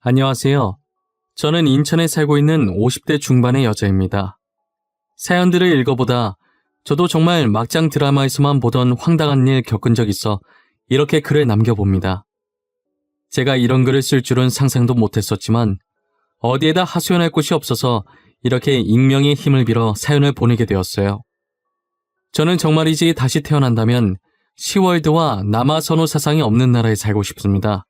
안녕하세요. 저는 인천에 살고 있는 50대 중반의 여자입니다. 사연들을 읽어보다 저도 정말 막장 드라마에서만 보던 황당한 일 겪은 적 있어 이렇게 글을 남겨봅니다. 제가 이런 글을 쓸 줄은 상상도 못했었지만 어디에다 하소연할 곳이 없어서 이렇게 익명의 힘을 빌어 사연을 보내게 되었어요. 저는 정말이지 다시 태어난다면 시월드와 남아선호 사상이 없는 나라에 살고 싶습니다.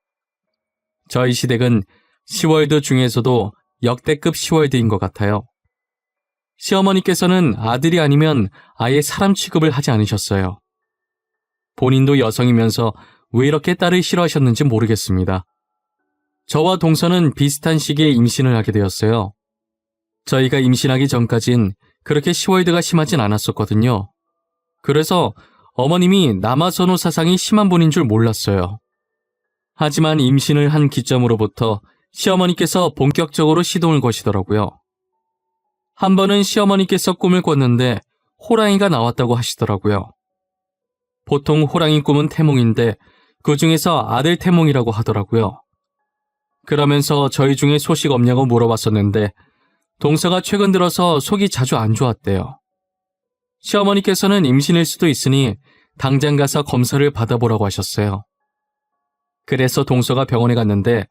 저희 시댁은 시월드 중에서도 역대급 시월드인 것 같아요. 시어머니께서는 아들이 아니면 아예 사람 취급을 하지 않으셨어요. 본인도 여성이면서 왜 이렇게 딸을 싫어하셨는지 모르겠습니다. 저와 동서는 비슷한 시기에 임신을 하게 되었어요. 저희가 임신하기 전까진 그렇게 시월드가 심하진 않았었거든요. 그래서 어머님이 남아선호 사상이 심한 분인 줄 몰랐어요. 하지만 임신을 한 기점으로부터 시어머니께서 본격적으로 시동을 거시더라고요. 한 번은 시어머니께서 꿈을 꿨는데 호랑이가 나왔다고 하시더라고요. 보통 호랑이 꿈은 태몽인데 그 중에서 아들 태몽이라고 하더라고요. 그러면서 저희 중에 소식 없냐고 물어봤었는데 동서가 최근 들어서 속이 자주 안 좋았대요. 시어머니께서는 임신일 수도 있으니 당장 가서 검사를 받아보라고 하셨어요. 그래서 동서가 병원에 갔는데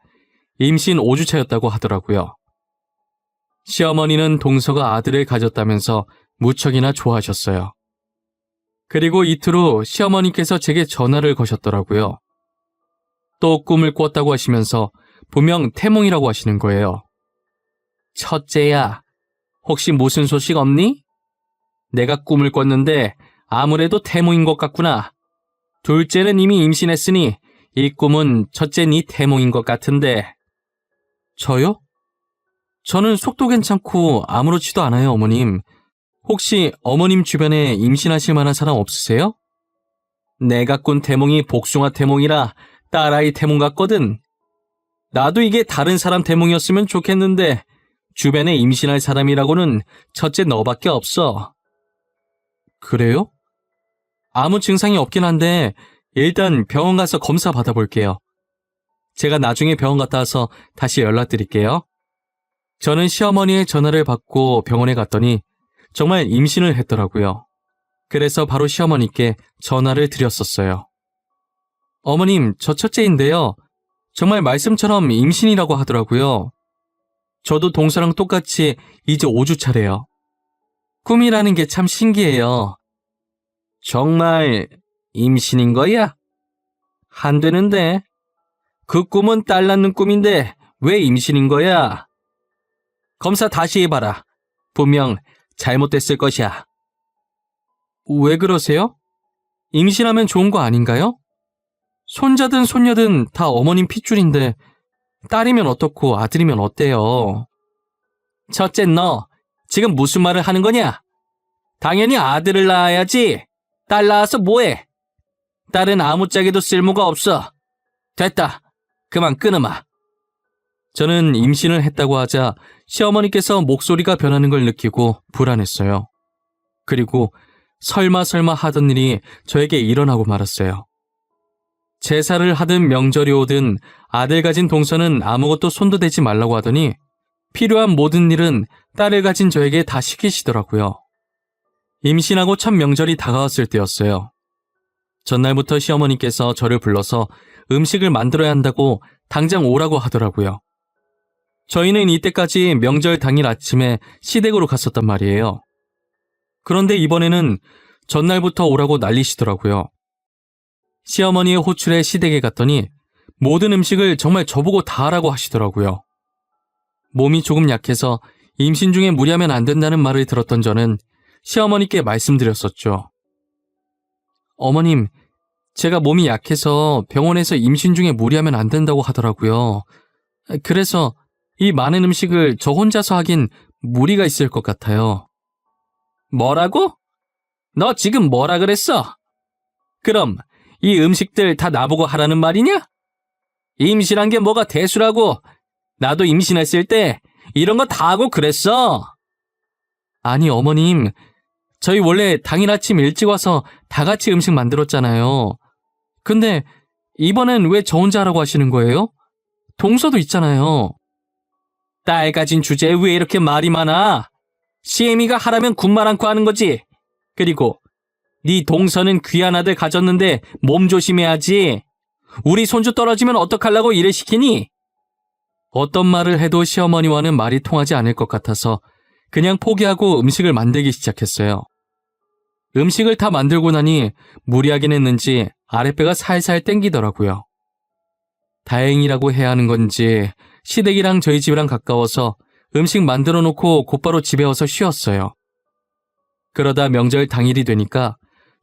임신 5주차였다고 하더라고요. 시어머니는 동서가 아들을 가졌다면서 무척이나 좋아하셨어요. 그리고 이틀 후 시어머니께서 제게 전화를 거셨더라고요. 또 꿈을 꿨다고 하시면서 분명 태몽이라고 하시는 거예요. 첫째야, 혹시 무슨 소식 없니? 내가 꿈을 꿨는데 아무래도 태몽인 것 같구나. 둘째는 이미 임신했으니 이 꿈은 첫째 네 태몽인 것 같은데. 저요? 저는 속도 괜찮고 아무렇지도 않아요, 어머님. 혹시 어머님 주변에 임신하실 만한 사람 없으세요? 내가 꾼 태몽이 복숭아 태몽이라 딸아이 태몽 같거든. 나도 이게 다른 사람 태몽이었으면 좋겠는데 주변에 임신할 사람이라고는 첫째 너밖에 없어. 그래요? 아무 증상이 없긴 한데 일단 병원 가서 검사 받아볼게요. 제가 나중에 병원 갔다 와서 다시 연락드릴게요. 저는 시어머니의 전화를 받고 병원에 갔더니 정말 임신을 했더라고요. 그래서 바로 시어머니께 전화를 드렸었어요. 어머님, 저 첫째인데요. 정말 말씀처럼 임신이라고 하더라고요. 저도 동서랑 똑같이 이제 5주 차래요. 꿈이라는 게 참 신기해요. 정말 임신인 거야? 안 되는데. 그 꿈은 딸 낳는 꿈인데 왜 임신인 거야? 검사 다시 해봐라. 분명 잘못됐을 것이야. 왜 그러세요? 임신하면 좋은 거 아닌가요? 손자든 손녀든 다 어머님 핏줄인데 딸이면 어떻고 아들이면 어때요? 첫째 너 지금 무슨 말을 하는 거냐? 당연히 아들을 낳아야지. 딸 낳아서 뭐해? 딸은 아무짝에도 쓸모가 없어. 됐다. 그만 끊으마. 저는 임신을 했다고 하자 시어머니께서 목소리가 변하는 걸 느끼고 불안했어요. 그리고 설마 하던 일이 저에게 일어나고 말았어요. 제사를 하든 명절이 오든 아들 가진 동서는 아무것도 손도 대지 말라고 하더니 필요한 모든 일은 딸을 가진 저에게 다 시키시더라고요. 임신하고 첫 명절이 다가왔을 때였어요. 전날부터 시어머니께서 저를 불러서 음식을 만들어야 한다고 당장 오라고 하더라고요. 저희는 이때까지 명절 당일 아침에 시댁으로 갔었단 말이에요. 그런데 이번에는 전날부터 오라고 난리시더라고요. 시어머니의 호출에 시댁에 갔더니 모든 음식을 정말 저보고 다 하라고 하시더라고요. 몸이 조금 약해서 임신 중에 무리하면 안 된다는 말을 들었던 저는 시어머니께 말씀드렸었죠. 어머님, 제가 몸이 약해서 병원에서 임신 중에 무리하면 안 된다고 하더라고요. 그래서 이 많은 음식을 저 혼자서 하긴 무리가 있을 것 같아요. 뭐라고? 너 지금 뭐라 그랬어? 그럼 이 음식들 다 나보고 하라는 말이냐? 임신한 게 뭐가 대수라고. 나도 임신했을 때 이런 거 다 하고 그랬어. 아니 어머님, 저희 원래 당일 아침 일찍 와서 다 같이 음식 만들었잖아요. 근데 이번엔 왜 저 혼자 하라고 하시는 거예요? 동서도 있잖아요. 딸 가진 주제에 왜 이렇게 말이 많아? 시애미가 하라면 군말 않고 하는 거지. 그리고 네 동서는 귀한 아들 가졌는데 몸 조심해야지. 우리 손주 떨어지면 어떡하려고 일을 시키니? 어떤 말을 해도 시어머니와는 말이 통하지 않을 것 같아서 그냥 포기하고 음식을 만들기 시작했어요. 음식을 다 만들고 나니 무리하긴 했는지 아랫배가 살살 땡기더라고요. 다행이라고 해야 하는 건지 시댁이랑 저희 집이랑 가까워서 음식 만들어 놓고 곧바로 집에 와서 쉬었어요. 그러다 명절 당일이 되니까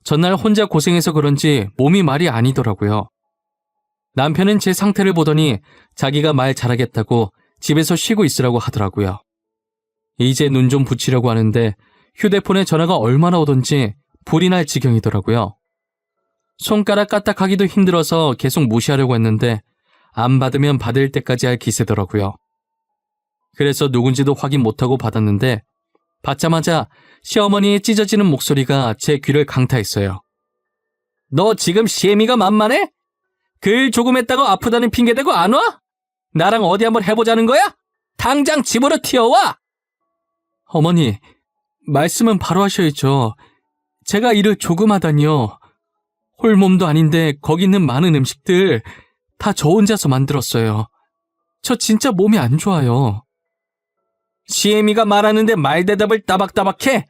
전날 혼자 고생해서 그런지 몸이 말이 아니더라고요. 남편은 제 상태를 보더니 자기가 말 잘하겠다고 집에서 쉬고 있으라고 하더라고요. 이제 눈 좀 붙이려고 하는데 휴대폰에 전화가 얼마나 오던지 불이 날 지경이더라고요. 손가락 까딱하기도 힘들어서 계속 무시하려고 했는데 안 받으면 받을 때까지 할 기세더라고요. 그래서 누군지도 확인 못하고 받았는데 받자마자 시어머니의 찢어지는 목소리가 제 귀를 강타했어요. 너 지금 시애미가 만만해? 글 조금 했다고 아프다는 핑계 대고 안 와? 나랑 어디 한번 해보자는 거야? 당장 집으로 튀어와! 어머니, 말씀은 바로 하셔야죠. 제가 일을 조금 하다니요. 홀몸도 아닌데 거기 있는 많은 음식들 다 저 혼자서 만들었어요. 저 진짜 몸이 안 좋아요. 시애미가 말하는데 말대답을 따박따박해?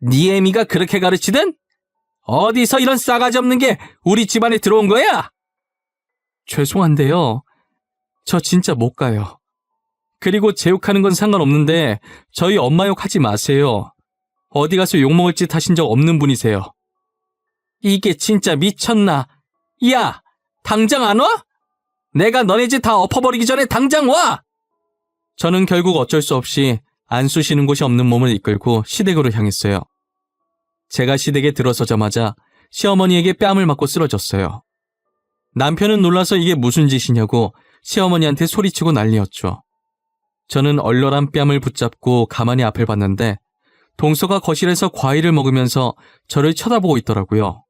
네 애미가 그렇게 가르치든? 어디서 이런 싸가지 없는 게 우리 집안에 들어온 거야? 죄송한데요. 저 진짜 못 가요. 그리고 제 욕하는 건 상관없는데 저희 엄마 욕하지 마세요. 어디 가서 욕먹을 짓 하신 적 없는 분이세요. 이게 진짜 미쳤나? 야, 당장 안 와? 내가 너네 집 다 엎어버리기 전에 당장 와! 저는 결국 어쩔 수 없이 안 쑤시는 곳이 없는 몸을 이끌고 시댁으로 향했어요. 제가 시댁에 들어서자마자 시어머니에게 뺨을 맞고 쓰러졌어요. 남편은 놀라서 이게 무슨 짓이냐고 시어머니한테 소리치고 난리였죠. 저는 얼얼한 뺨을 붙잡고 가만히 앞을 봤는데 동서가 거실에서 과일을 먹으면서 저를 쳐다보고 있더라고요.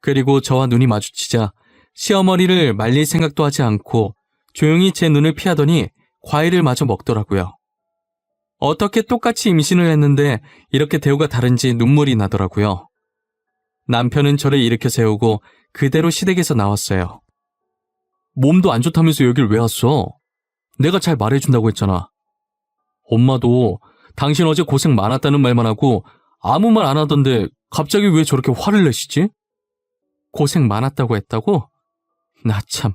그리고 저와 눈이 마주치자 시어머니를 말릴 생각도 하지 않고 조용히 제 눈을 피하더니 과일을 마저 먹더라고요. 어떻게 똑같이 임신을 했는데 이렇게 대우가 다른지 눈물이 나더라고요. 남편은 저를 일으켜 세우고 그대로 시댁에서 나왔어요. 몸도 안 좋다면서 여길 왜 왔어? 내가 잘 말해준다고 했잖아. 엄마도 당신 어제 고생 많았다는 말만 하고 아무 말 안 하던데 갑자기 왜 저렇게 화를 내시지? 고생 많았다고 했다고? 나 참.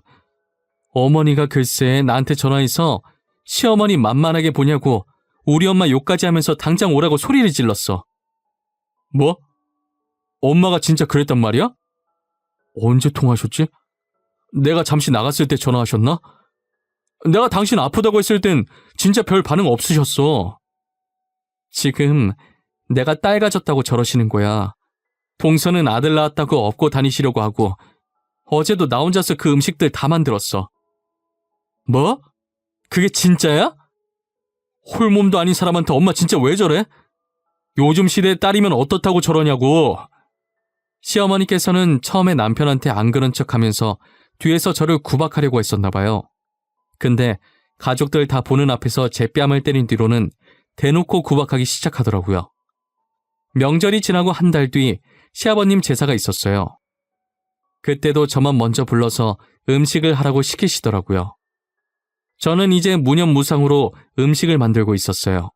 어머니가 글쎄 나한테 전화해서 시어머니 만만하게 보냐고 우리 엄마 욕까지 하면서 당장 오라고 소리를 질렀어. 뭐? 엄마가 진짜 그랬단 말이야? 언제 통화하셨지? 내가 잠시 나갔을 때 전화하셨나? 내가 당신 아프다고 했을 땐 진짜 별 반응 없으셨어. 지금 내가 딸 가졌다고 저러시는 거야. 동서는 아들 낳았다고 업고 다니시려고 하고 어제도 나 혼자서 그 음식들 다 만들었어. 뭐? 그게 진짜야? 홀몸도 아닌 사람한테 엄마 진짜 왜 저래? 요즘 시대에 딸이면 어떻다고 저러냐고. 시어머니께서는 처음에 남편한테 안 그런 척하면서 뒤에서 저를 구박하려고 했었나 봐요. 근데 가족들 다 보는 앞에서 제 뺨을 때린 뒤로는 대놓고 구박하기 시작하더라고요. 명절이 지나고 한 달 뒤 시아버님 제사가 있었어요. 그때도 저만 먼저 불러서 음식을 하라고 시키시더라고요. 저는 이제 무념무상으로 음식을 만들고 있었어요.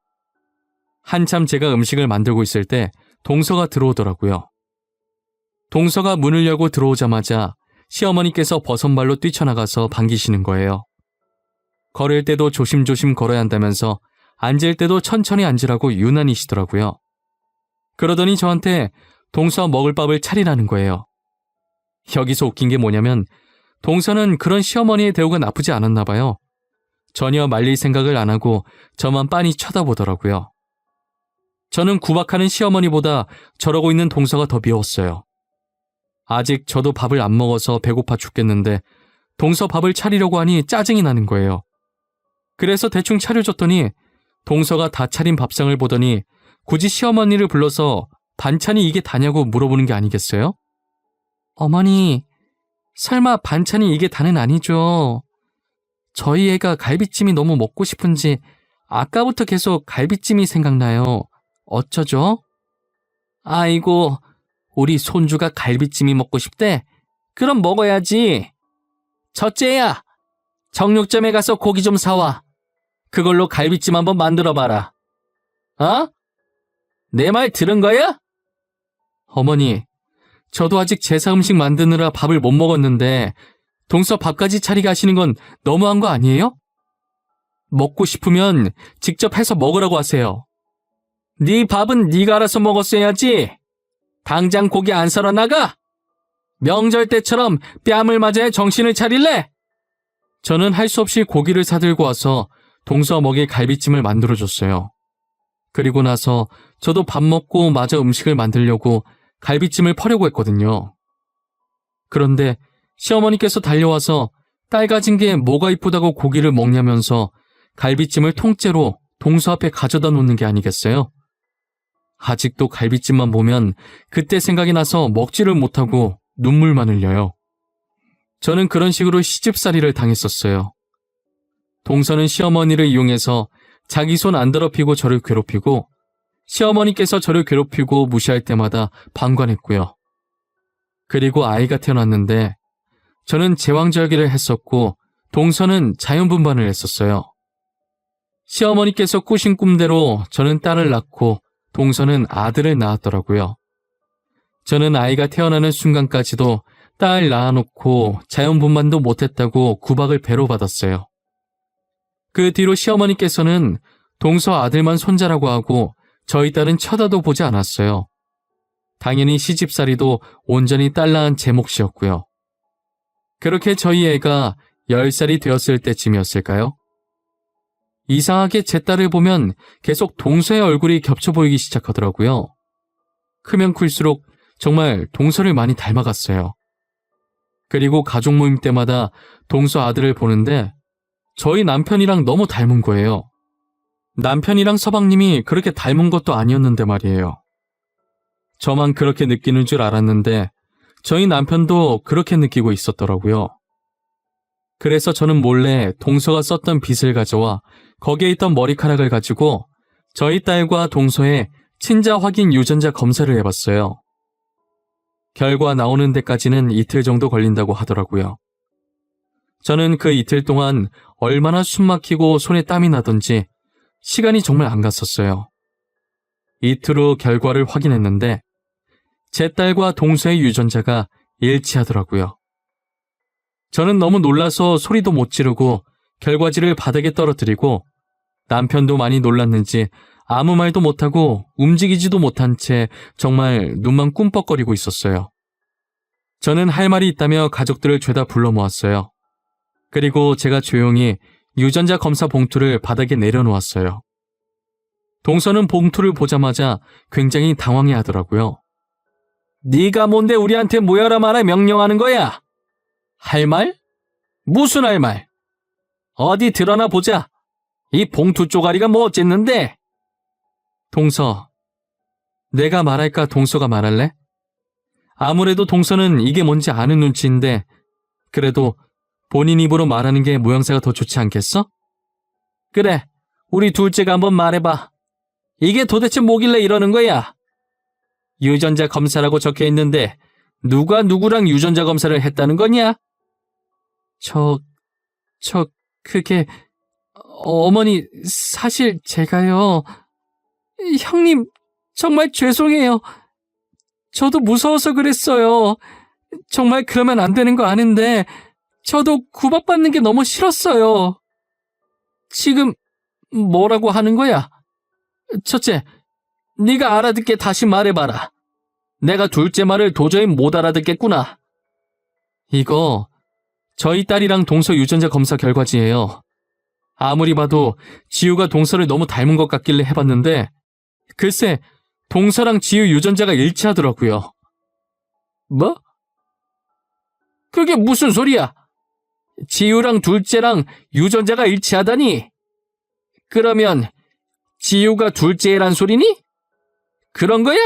한참 제가 음식을 만들고 있을 때 동서가 들어오더라고요. 동서가 문을 열고 들어오자마자 시어머니께서 버선발로 뛰쳐나가서 반기시는 거예요. 걸을 때도 조심조심 걸어야 한다면서 앉을 때도 천천히 앉으라고 유난히시더라고요. 그러더니 저한테 동서 먹을 밥을 차리라는 거예요. 여기서 웃긴 게 뭐냐면 동서는 그런 시어머니의 대우가 나쁘지 않았나 봐요. 전혀 말릴 생각을 안 하고 저만 빤히 쳐다보더라고요. 저는 구박하는 시어머니보다 저러고 있는 동서가 더 미웠어요. 아직 저도 밥을 안 먹어서 배고파 죽겠는데 동서 밥을 차리려고 하니 짜증이 나는 거예요. 그래서 대충 차려줬더니 동서가 다 차린 밥상을 보더니 굳이 시어머니를 불러서 반찬이 이게 다냐고 물어보는 게 아니겠어요? 어머니, 설마 반찬이 이게 다는 아니죠? 저희 애가 갈비찜이 너무 먹고 싶은지 아까부터 계속 갈비찜이 생각나요. 어쩌죠? 아이고, 우리 손주가 갈비찜이 먹고 싶대? 그럼 먹어야지. 첫째야, 정육점에 가서 고기 좀 사와. 그걸로 갈비찜 한번 만들어봐라. 어? 내 말 들은 거야? 어머니, 저도 아직 제사 음식 만드느라 밥을 못 먹었는데 동서 밥까지 차리게 하시는 건 너무한 거 아니에요? 먹고 싶으면 직접 해서 먹으라고 하세요. 네 밥은 네가 알아서 먹었어야지. 당장 고기 안 사러 나가? 명절 때처럼 뺨을 맞아야 정신을 차릴래? 저는 할 수 없이 고기를 사들고 와서 동서 먹일 갈비찜을 만들어줬어요. 그리고 나서 저도 밥 먹고 마저 음식을 만들려고 갈비찜을 퍼려고 했거든요. 그런데 시어머니께서 달려와서 딸 가진 게 뭐가 이쁘다고 고기를 먹냐면서 갈비찜을 통째로 동서 앞에 가져다 놓는 게 아니겠어요? 아직도 갈비찜만 보면 그때 생각이 나서 먹지를 못하고 눈물만 흘려요. 저는 그런 식으로 시집살이를 당했었어요. 동서는 시어머니를 이용해서 자기 손 안 더럽히고 저를 괴롭히고 시어머니께서 저를 괴롭히고 무시할 때마다 방관했고요. 그리고 아이가 태어났는데 저는 제왕절개를 했었고 동서는 자연분반을 했었어요. 시어머니께서 꾸신 꿈대로 저는 딸을 낳고 동서는 아들을 낳았더라고요. 저는 아이가 태어나는 순간까지도 딸 낳아놓고 자연분반도 못했다고 구박을 배로 받았어요. 그 뒤로 시어머니께서는 동서 아들만 손자라고 하고 저희 딸은 쳐다도 보지 않았어요. 당연히 시집살이도 온전히 딸 낳은 제 몫이었고요. 그렇게 저희 애가 10살이 되었을 때쯤이었을까요? 이상하게 제 딸을 보면 계속 동서의 얼굴이 겹쳐 보이기 시작하더라고요. 크면 클수록 정말 동서를 많이 닮아갔어요. 그리고 가족 모임 때마다 동서 아들을 보는데 저희 남편이랑 너무 닮은 거예요. 남편이랑 서방님이 그렇게 닮은 것도 아니었는데 말이에요. 저만 그렇게 느끼는 줄 알았는데 저희 남편도 그렇게 느끼고 있었더라고요. 그래서 저는 몰래 동서가 썼던 빗을 가져와 거기에 있던 머리카락을 가지고 저희 딸과 동서의 친자 확인 유전자 검사를 해봤어요. 결과 나오는 데까지는 이틀 정도 걸린다고 하더라고요. 저는 그 이틀 동안 얼마나 숨막히고 손에 땀이 나던지 시간이 정말 안 갔었어요. 이틀 후 결과를 확인했는데 제 딸과 동서의 유전자가 일치하더라고요. 저는 너무 놀라서 소리도 못 지르고 결과지를 바닥에 떨어뜨리고 남편도 많이 놀랐는지 아무 말도 못하고 움직이지도 못한 채 정말 눈만 꿈뻑거리고 있었어요. 저는 할 말이 있다며 가족들을 죄다 불러 모았어요. 그리고 제가 조용히 유전자 검사 봉투를 바닥에 내려놓았어요. 동서는 봉투를 보자마자 굉장히 당황해 하더라고요. 네가 뭔데 우리한테 모여라 마라 명령하는 거야? 할 말? 무슨 할 말? 어디 드러나 보자. 이 봉투 쪼가리가 뭐 어쨌는데? 동서, 내가 말할까 동서가 말할래? 아무래도 동서는 이게 뭔지 아는 눈치인데 그래도 본인 입으로 말하는 게 모양새가 더 좋지 않겠어? 그래, 우리 둘째가 한번 말해봐. 이게 도대체 뭐길래 이러는 거야? 유전자 검사라고 적혀있는데 누가 누구랑 유전자 검사를 했다는 거냐? 그게... 어머니, 사실 제가요... 형님, 정말 죄송해요. 저도 무서워서 그랬어요. 정말 그러면 안 되는 거 아는데 저도 구박받는 게 너무 싫었어요. 지금 뭐라고 하는 거야? 첫째, 네가 알아듣게 다시 말해봐라. 내가 둘째 말을 도저히 못 알아듣겠구나. 이거 저희 딸이랑 동서 유전자 검사 결과지예요. 아무리 봐도 지우가 동서를 너무 닮은 것 같길래 해봤는데 글쎄 동서랑 지우 유전자가 일치하더라고요. 뭐? 그게 무슨 소리야? 지우랑 둘째랑 유전자가 일치하다니? 그러면 지우가 둘째란 소리니? 그런 거야?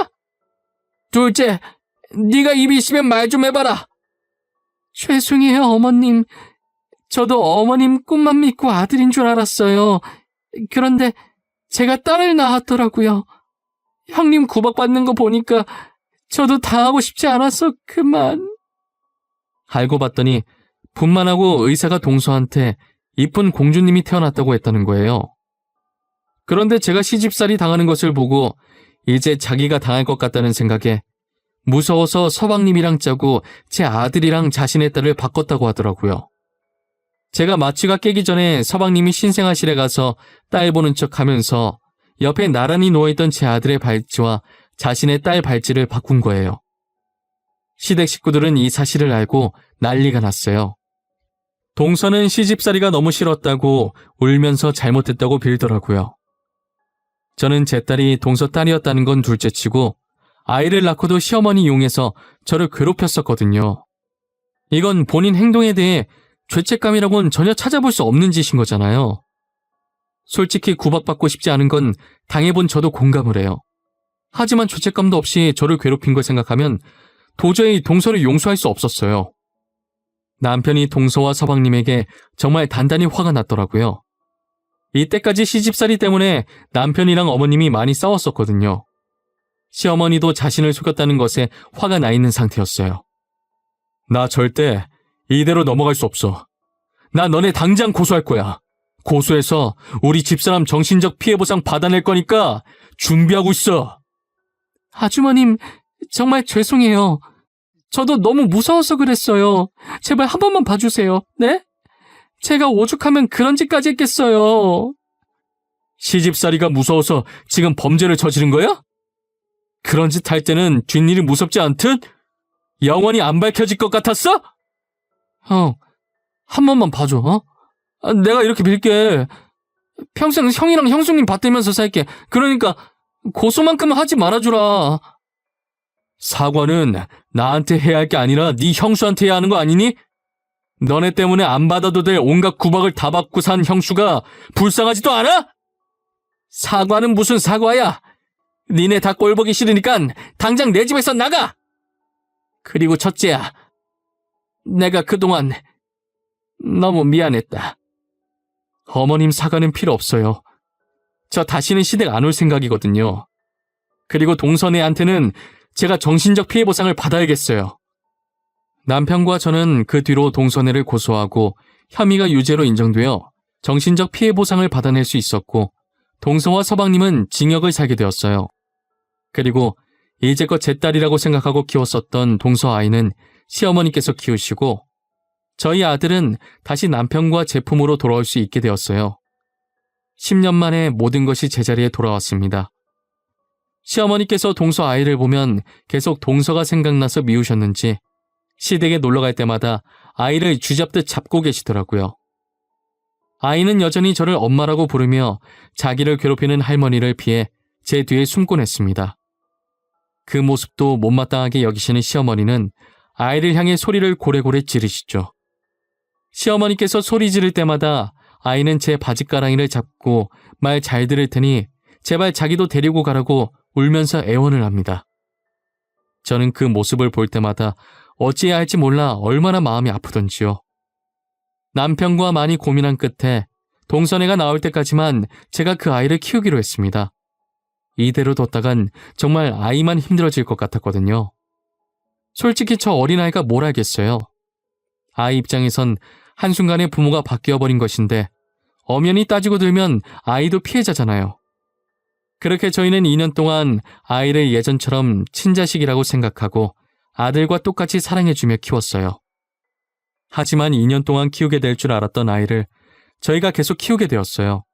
둘째, 네가 입이 있으면 말 좀 해봐라. 죄송해요, 어머님. 저도 어머님 꿈만 믿고 아들인 줄 알았어요. 그런데 제가 딸을 낳았더라고요. 형님 구박받는 거 보니까 저도 당하고 싶지 않아서 그만. 알고 봤더니 분만하고 의사가 동서한테 이쁜 공주님이 태어났다고 했다는 거예요. 그런데 제가 시집살이 당하는 것을 보고 이제 자기가 당할 것 같다는 생각에 무서워서 서방님이랑 짜고 제 아들이랑 자신의 딸을 바꿨다고 하더라고요. 제가 마취가 깨기 전에 서방님이 신생아실에 가서 딸 보는 척 하면서 옆에 나란히 누워있던 제 아들의 발찌와 자신의 딸 발찌를 바꾼 거예요. 시댁 식구들은 이 사실을 알고 난리가 났어요. 동서는 시집살이가 너무 싫었다고 울면서 잘못했다고 빌더라고요. 저는 제 딸이 동서 딸이었다는 건 둘째치고 아이를 낳고도 시어머니 이용해서 저를 괴롭혔었거든요. 이건 본인 행동에 대해 죄책감이라고는 전혀 찾아볼 수 없는 짓인 거잖아요. 솔직히 구박받고 싶지 않은 건 당해본 저도 공감을 해요. 하지만 죄책감도 없이 저를 괴롭힌 걸 생각하면 도저히 동서를 용서할 수 없었어요. 남편이 동서와 서방님에게 정말 단단히 화가 났더라고요. 이때까지 시집살이 때문에 남편이랑 어머님이 많이 싸웠었거든요. 시어머니도 자신을 속였다는 것에 화가 나 있는 상태였어요. 나 절대 이대로 넘어갈 수 없어. 나 너네 당장 고소할 거야. 고소해서 우리 집사람 정신적 피해 보상 받아낼 거니까 준비하고 있어. 아주머님, 정말 죄송해요. 저도 너무 무서워서 그랬어요. 제발 한 번만 봐주세요. 네? 제가 오죽하면 그런 짓까지 했겠어요. 시집살이가 무서워서 지금 범죄를 저지른 거야? 그런 짓 할 때는 뒷일이 무섭지 않듯? 영원히 안 밝혀질 것 같았어? 형, 한 번만 봐줘, 어? 내가 이렇게 빌게. 평생 형이랑 형수님 받들면서 살게. 그러니까 고소만큼은 하지 말아주라. 사과는 나한테 해야 할 게 아니라 네 형수한테 해야 하는 거 아니니? 너네 때문에 안 받아도 될 온갖 구박을 다 받고 산 형수가 불쌍하지도 않아? 사과는 무슨 사과야? 니네 다 꼴보기 싫으니까 당장 내 집에서 나가! 그리고 첫째야, 내가 그동안 너무 미안했다. 어머님 사과는 필요 없어요. 저 다시는 시댁 안 올 생각이거든요. 그리고 동선애한테는 제가 정신적 피해 보상을 받아야겠어요. 남편과 저는 그 뒤로 동선애를 고소하고 혐의가 유죄로 인정되어 정신적 피해 보상을 받아낼 수 있었고 동서와 서방님은 징역을 살게 되었어요. 그리고 이제껏 제 딸이라고 생각하고 키웠었던 동서 아이는 시어머니께서 키우시고 저희 아들은 다시 남편과 제 품으로 돌아올 수 있게 되었어요. 10년 만에 모든 것이 제자리에 돌아왔습니다. 시어머니께서 동서 아이를 보면 계속 동서가 생각나서 미우셨는지 시댁에 놀러갈 때마다 아이를 쥐잡듯 잡고 계시더라고요. 아이는 여전히 저를 엄마라고 부르며 자기를 괴롭히는 할머니를 피해 제 뒤에 숨곤 했습니다. 그 모습도 못마땅하게 여기시는 시어머니는 아이를 향해 소리를 고래고래 지르시죠. 시어머니께서 소리 지를 때마다 아이는 제 바지가랑이를 잡고 말 잘 들을 테니 제발 자기도 데리고 가라고 울면서 애원을 합니다. 저는 그 모습을 볼 때마다 어찌해야 할지 몰라 얼마나 마음이 아프던지요. 남편과 많이 고민한 끝에 동선애가 나올 때까지만 제가 그 아이를 키우기로 했습니다. 이대로 뒀다간 정말 아이만 힘들어질 것 같았거든요. 솔직히 저 어린아이가 뭘 알겠어요. 아이 입장에선 한순간에 부모가 바뀌어버린 것인데 엄연히 따지고 들면 아이도 피해자잖아요. 그렇게 저희는 2년 동안 아이를 예전처럼 친자식이라고 생각하고 아들과 똑같이 사랑해주며 키웠어요. 하지만 2년 동안 키우게 될 줄 알았던 아이를 저희가 계속 키우게 되었어요.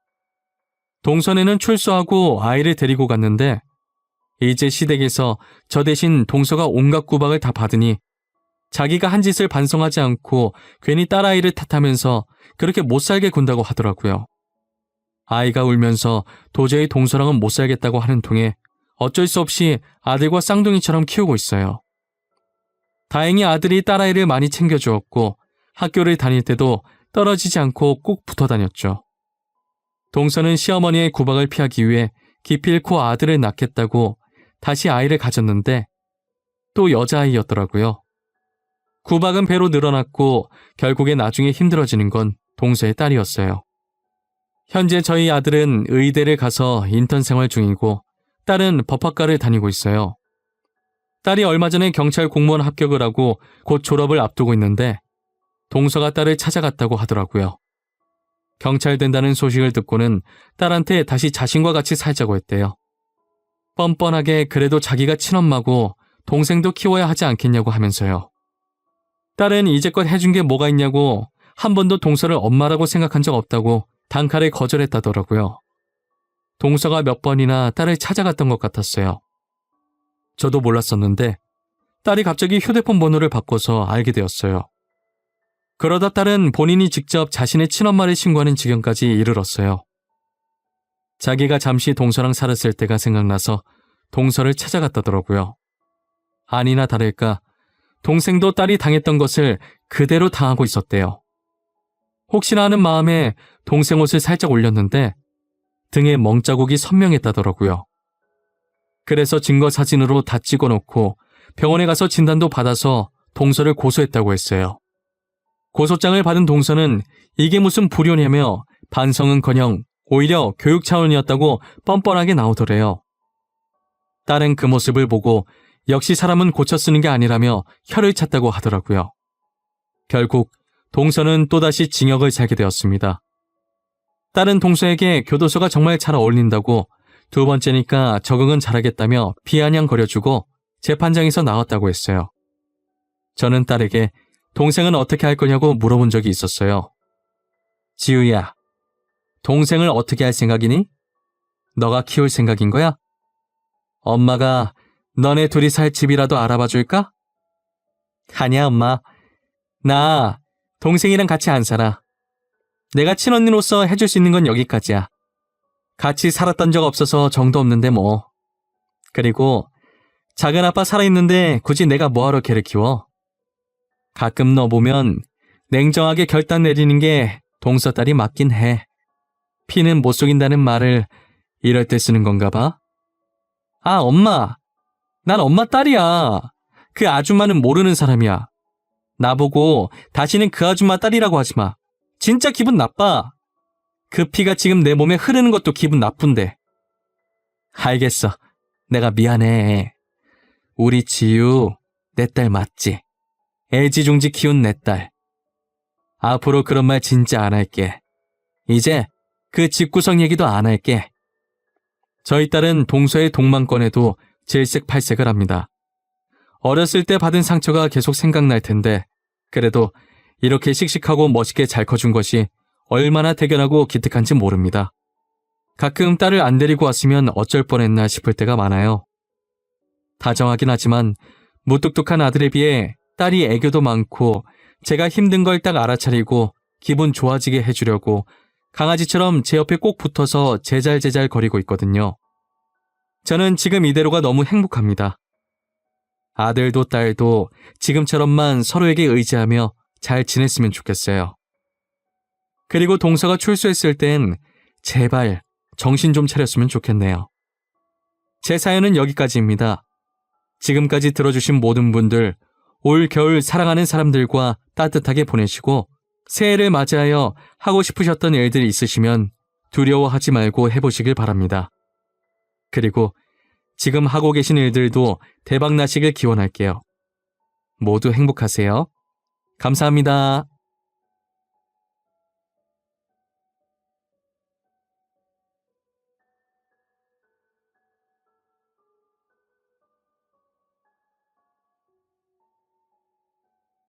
동선에는 출소하고 아이를 데리고 갔는데 이제 시댁에서 저 대신 동서가 온갖 구박을 다 받으니 자기가 한 짓을 반성하지 않고 괜히 딸아이를 탓하면서 그렇게 못 살게 군다고 하더라고요. 아이가 울면서 도저히 동서랑은 못 살겠다고 하는 통에 어쩔 수 없이 아들과 쌍둥이처럼 키우고 있어요. 다행히 아들이 딸아이를 많이 챙겨주었고 학교를 다닐 때도 떨어지지 않고 꼭 붙어 다녔죠. 동서는 시어머니의 구박을 피하기 위해 기필코 아들을 낳겠다고 다시 아이를 가졌는데 또 여자아이였더라고요. 구박은 배로 늘어났고 결국에 나중에 힘들어지는 건 동서의 딸이었어요. 현재 저희 아들은 의대를 가서 인턴 생활 중이고 딸은 법학과를 다니고 있어요. 딸이 얼마 전에 경찰 공무원 합격을 하고 곧 졸업을 앞두고 있는데 동서가 딸을 찾아갔다고 하더라고요. 경찰 된다는 소식을 듣고는 딸한테 다시 자신과 같이 살자고 했대요. 뻔뻔하게 그래도 자기가 친엄마고 동생도 키워야 하지 않겠냐고 하면서요. 딸은 이제껏 해준 게 뭐가 있냐고 한 번도 동서를 엄마라고 생각한 적 없다고 단칼에 거절했다더라고요. 동서가 몇 번이나 딸을 찾아갔던 것 같았어요. 저도 몰랐었는데 딸이 갑자기 휴대폰 번호를 바꿔서 알게 되었어요. 그러다 딸은 본인이 직접 자신의 친엄마를 신고하는 지경까지 이르렀어요. 자기가 잠시 동서랑 살았을 때가 생각나서 동서를 찾아갔다더라고요. 아니나 다를까 동생도 딸이 당했던 것을 그대로 당하고 있었대요. 혹시나 하는 마음에 동생 옷을 살짝 올렸는데 등에 멍자국이 선명했다더라고요. 그래서 증거 사진으로 다 찍어놓고 병원에 가서 진단도 받아서 동서를 고소했다고 했어요. 고소장을 받은 동서는 이게 무슨 불효냐며 반성은커녕 오히려 교육 차원이었다고 뻔뻔하게 나오더래요. 딸은 그 모습을 보고 역시 사람은 고쳐 쓰는 게 아니라며 혀를 찼다고 하더라고요. 결국 동서는 또다시 징역을 살게 되었습니다. 딸은 동서에게 교도소가 정말 잘 어울린다고 두 번째니까 적응은 잘하겠다며 비아냥거려주고 재판장에서 나왔다고 했어요. 저는 딸에게 동생은 어떻게 할 거냐고 물어본 적이 있었어요. 지우야, 동생을 어떻게 할 생각이니? 너가 키울 생각인 거야? 엄마가 너네 둘이 살 집이라도 알아봐 줄까? 아니야, 엄마. 나 동생이랑 같이 안 살아. 내가 친언니로서 해줄 수 있는 건 여기까지야. 같이 살았던 적 없어서 정도 없는데 뭐. 그리고 작은 아빠 살아있는데 굳이 내가 뭐하러 걔를 키워? 가끔 너 보면 냉정하게 결단 내리는 게 동서 딸이 맞긴 해. 피는 못 속인다는 말을 이럴 때 쓰는 건가 봐? 아, 엄마. 난 엄마 딸이야. 그 아줌마는 모르는 사람이야. 나보고 다시는 그 아줌마 딸이라고 하지 마. 진짜 기분 나빠. 그 피가 지금 내 몸에 흐르는 것도 기분 나쁜데. 알겠어. 내가 미안해. 우리 지유, 내 딸 맞지? 애지중지 키운 내 딸. 앞으로 그런 말 진짜 안 할게. 이제 그 집구석 얘기도 안 할게. 저희 딸은 동서의 동망권에도 질색팔색을 합니다. 어렸을 때 받은 상처가 계속 생각날 텐데 그래도 이렇게 씩씩하고 멋있게 잘 커준 것이 얼마나 대견하고 기특한지 모릅니다. 가끔 딸을 안 데리고 왔으면 어쩔 뻔했나 싶을 때가 많아요. 다정하긴 하지만 무뚝뚝한 아들에 비해 딸이 애교도 많고 제가 힘든 걸 딱 알아차리고 기분 좋아지게 해주려고 강아지처럼 제 옆에 꼭 붙어서 제잘제잘 거리고 있거든요. 저는 지금 이대로가 너무 행복합니다. 아들도 딸도 지금처럼만 서로에게 의지하며 잘 지냈으면 좋겠어요. 그리고 동서가 출소했을 땐 제발 정신 좀 차렸으면 좋겠네요. 제 사연은 여기까지입니다. 지금까지 들어주신 모든 분들 올 겨울 사랑하는 사람들과 따뜻하게 보내시고 새해를 맞이하여 하고 싶으셨던 일들 있으시면 두려워하지 말고 해보시길 바랍니다. 그리고 지금 하고 계신 일들도 대박 나시길 기원할게요. 모두 행복하세요. 감사합니다.